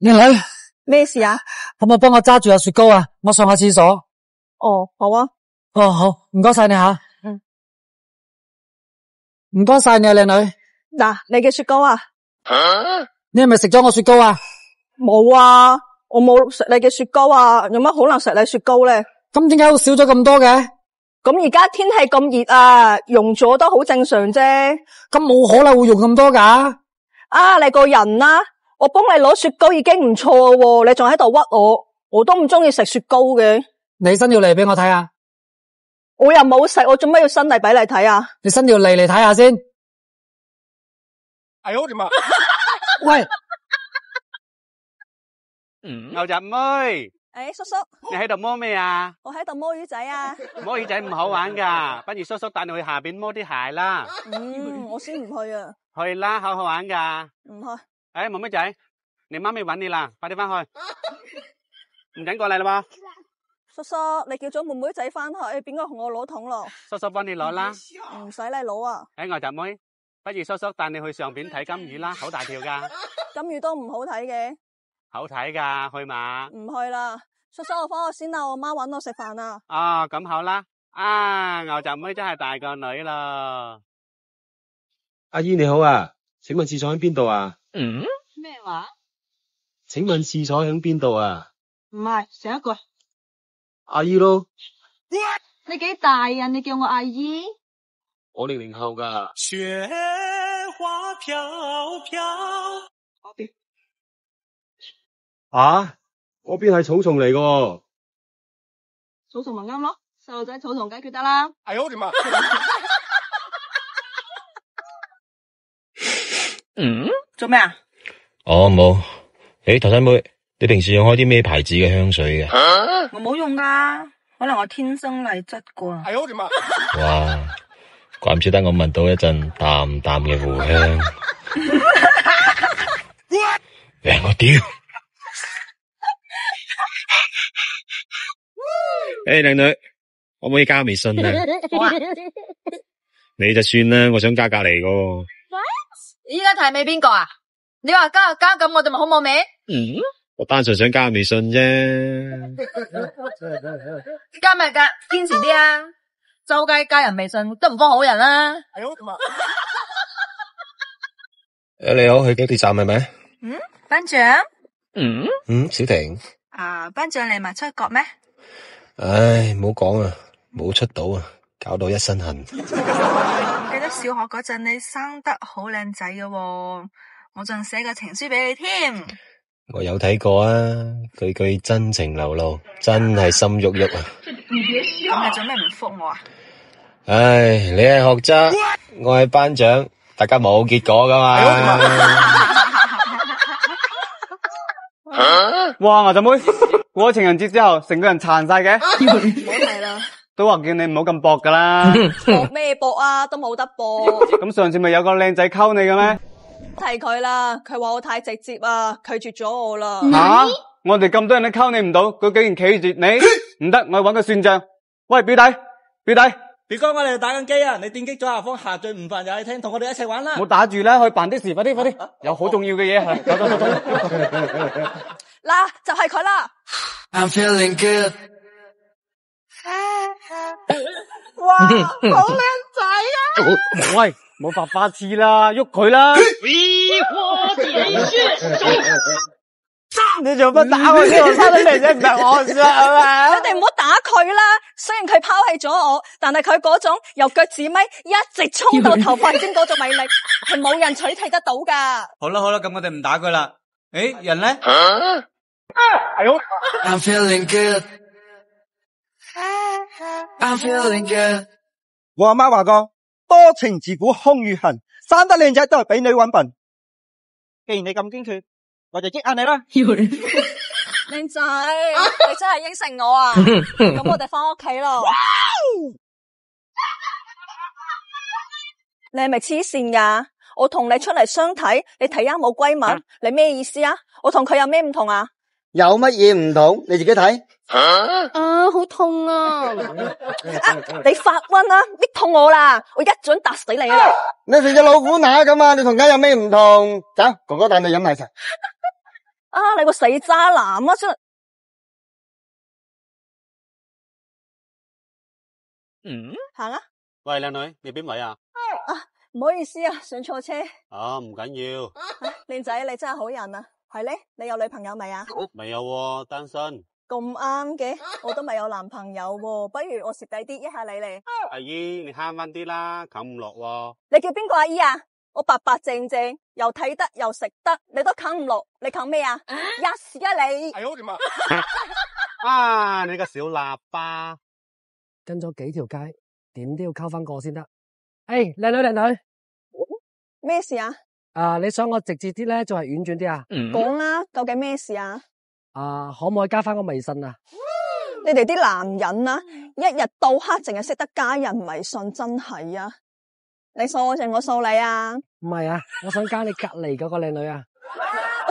靚女，咩事啊？可唔可以幫我揸住下雪糕啊？我上下廁所。哦，好啊。哦，好，唔該晒你吓。嗯，唔該晒你啊，靚女。嗱，你嘅雪糕啊？你係咪食咗我雪糕啊？冇啊，我冇食你嘅雪糕啊，有乜可能食你雪糕咧？咁點解會少咗咁多嘅？咁而家天氣咁熱啊，溶咗都好正常啫。咁冇可能會用咁多噶。啊，你個人啦，我幫你攞雪糕已經唔錯喎，你仲喺度屈我，我都唔中意食雪糕嘅。你伸條脷俾我睇下。我又冇食，我做咩要伸嚟俾你睇啊？你伸條脷嚟睇下先。哎呦我的媽！喂，牛雜妹，誒，叔叔，你喺度摸咩啊？我喺度摸魚仔啊。摸魚仔唔好玩噶，不如叔叔帶你去下邊摸啲鞋啦。我先唔去啊。去啦，好好玩噶。唔去。誒，妹妹仔，你媽咪搵你啦，快啲翻去。唔準過嚟啦噃。叔叔，你叫咗妹妹仔翻去，邊個同我攞桶咯？叔叔幫你攞啦。唔使你攞啊。誒，牛雜妹，不如叔叔帶你去上邊睇金魚啦，好大條噶。金魚都唔好睇嘅。好睇噶，去嘛？唔去啦，叔叔，我翻去先啦，我媽搵我食飯啊。啊，咁好啦。啊，牛雜妹真係大個女啦。阿姨你好啊，請問廁所喺邊度啊？咩話？請問廁所喺邊度啊？唔係，上一句。阿姨咯。你幾大啊？你叫我阿姨？我00後噶。雪花飄飄。嗰邊。啊？嗰邊係草叢嚟噶。草叢咪啱咯，細路仔草叢解決得啦。哎呦我的媽！做咩啊？哦，冇。誒，頭生妹，你平時用開啲咩牌子嘅香水嘅？我冇用噶，可能我天生麗質啩。哎呦我的媽！哇，怪唔知得我聞到一陣淡淡嘅狐香。我屌！誒，靚女，可唔可以加微信啊？你就算啦，我想加隔籬個。依家睇尾邊個啊？你話加就加，咁我哋咪好冇味？我單純想加微信啫。加咪加，堅持啲啊！周街加人微信都唔幫好人啦。哎呦我的媽！你好，去地鐵站係咪？班長。小婷。啊，班長你咪出國咩？唉，唔好講啊，冇出到啊，搞到一身痕。記得小學嗰陣你生得好靚仔嘅喎，我仲寫個情書俾你添。我有睇過啊，句句真情流露，真係心郁郁啊！咁你做咩唔覆我啊？唉，你係學渣，我係班長，大家冇結果噶嘛。哇，牛雜妹，過咗情人節之後，成個人殘晒嘅。唔好提啦。都話叫你唔好咁搏噶啦。搏咩搏啊？都冇得搏。咁上次咪有個靚仔溝你嘅咩？提佢啦，佢話我太直接啊，拒絕咗我啦。吓！我哋咁多人都溝你唔到，佢竟然拒絕你，唔得，我去搵佢算賬。喂，表弟，別講我哋打緊機啊！你點擊左下方下載午飯遊戲廳，同我哋一齊玩啦！冇打住啦，去辦啲事，快啲，有好重要嘅嘢係。走。嗱，就係佢啦。I'm feeling good。哇，好靚仔啊！喂，冇發花痴啦，喐佢啦！你做乜打我先？我生得靚仔唔係我上啊！你哋唔好打佢啦。雖然佢拋棄咗我，但係佢嗰種由腳趾尾一直衝到頭髮尖嗰種魅力，係冇人取替得到噶。好啦，咁我哋唔打佢啦。誒，人咧？哎呦 I'm feeling good。I'm feeling good。我阿媽話過，多情自古空餘恨，生得靚仔都係俾女揾笨。既然你咁堅決，我就益下你啦。靚仔，你真係應承我啊！咁我哋翻屋企咯。你係咪黐線噶？我同你出嚟相睇，你睇啱冇閨蜜，你咩意思啊？我同佢有咩唔同啊？有乜嘢唔同？你自己睇。啊，好痛啊！你發瘟啊，搣痛我啦！我一準打死你啊！你成隻老虎乸咁啊！你同家有咩唔同？走，哥哥帶你飲奶茶。啊，你個死渣男啊！真係行啊！喂，靚女，你邊位啊？唔好意思啊，上錯車。唔緊要，靚仔，你真係好人啊！係咧，你有女朋友未啊？未有喎，單身。咁啱嘅，我都未有男朋友喎，不如我蝕底啲，益下你嚟。阿姨，你慳翻啲啦，啃唔落喎。你叫邊個阿姨啊？我白白淨淨，又睇得又食得，你都啃唔落，你啃咩啊？吔屎啊你！係好點啊？啊，你個小喇叭！跟咗幾條街，點都要溝翻個先得。誒，靚女靚女，咩事啊？你想我直接啲咧，仲係婉轉啲啊？講啦，究竟咩事啊？可唔可以加翻個微信啊？你哋啲男人啊，一日到黑淨係識得加人微信，真係啊！你掃我定我掃你啊？唔係啊，我想加你隔籬嗰個靚女啊。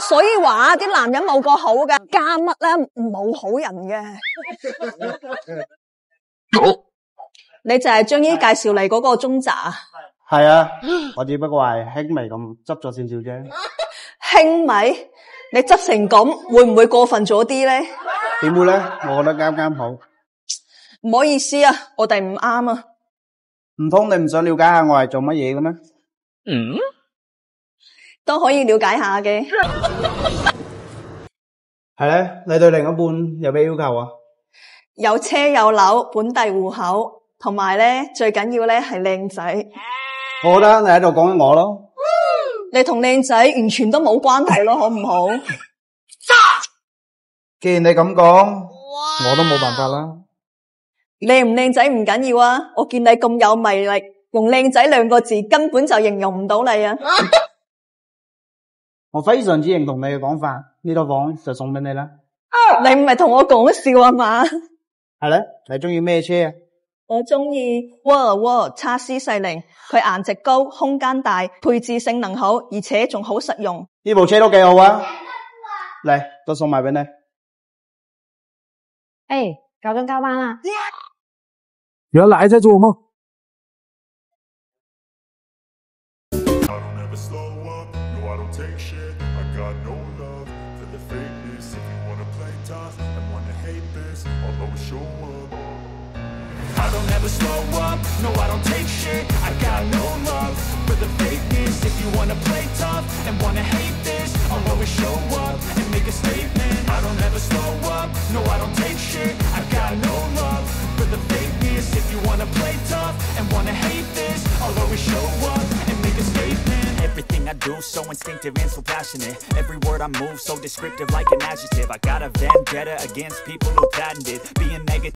所以話啲男人冇個好嘅，加乜咧冇好人嘅。你就係將依介紹嚟嗰個中宅啊？係啊，我只不過係輕微咁執咗少少啫。輕微？你執成咁，會唔會過分咗啲咧？點會咧？我覺得啱啱好。唔好意思啊，我哋唔啱啊。唔通你唔想了解下我係做乜嘢嘅咩？都可以了解下嘅。係咧，你對另一半有咩要求啊？有車有樓，本地戶口，同埋咧最緊要咧係靚仔。我覺得你喺度講緊我咯。你同靚仔完全都冇關係咯，好唔好？既然你咁講，我都冇辦法啦。靚唔靚仔唔緊要啊，我見你咁有魅力，用靚仔兩個字根本就形容唔到你啊！我非常之認同你嘅講法，呢套房就送俾你啦。你唔係同我講笑啊嘛？係咧，你中意咩車啊？我中意沃爾沃 XC40，佢顏值高，空間大，配置性能好，而且仲好實用。呢部車都幾好啊！嚟，都送埋俾你。夠鐘交班啦。原來在做夢。I don't ever slow up, no I don't take shit. I got no love for the fakeness. If you wanna play tough and wanna hate this, I'll always show up and make a statement. I don't ever slow up, no I don't take shit. I got no love for the fakeness. If you wanna play tough and wanna hate this, I'll always show up and make a statement. Everything I do so instinctive and so passionate. Every word I move so descriptive like an adjective. I got a vendetta against people who patented being negative.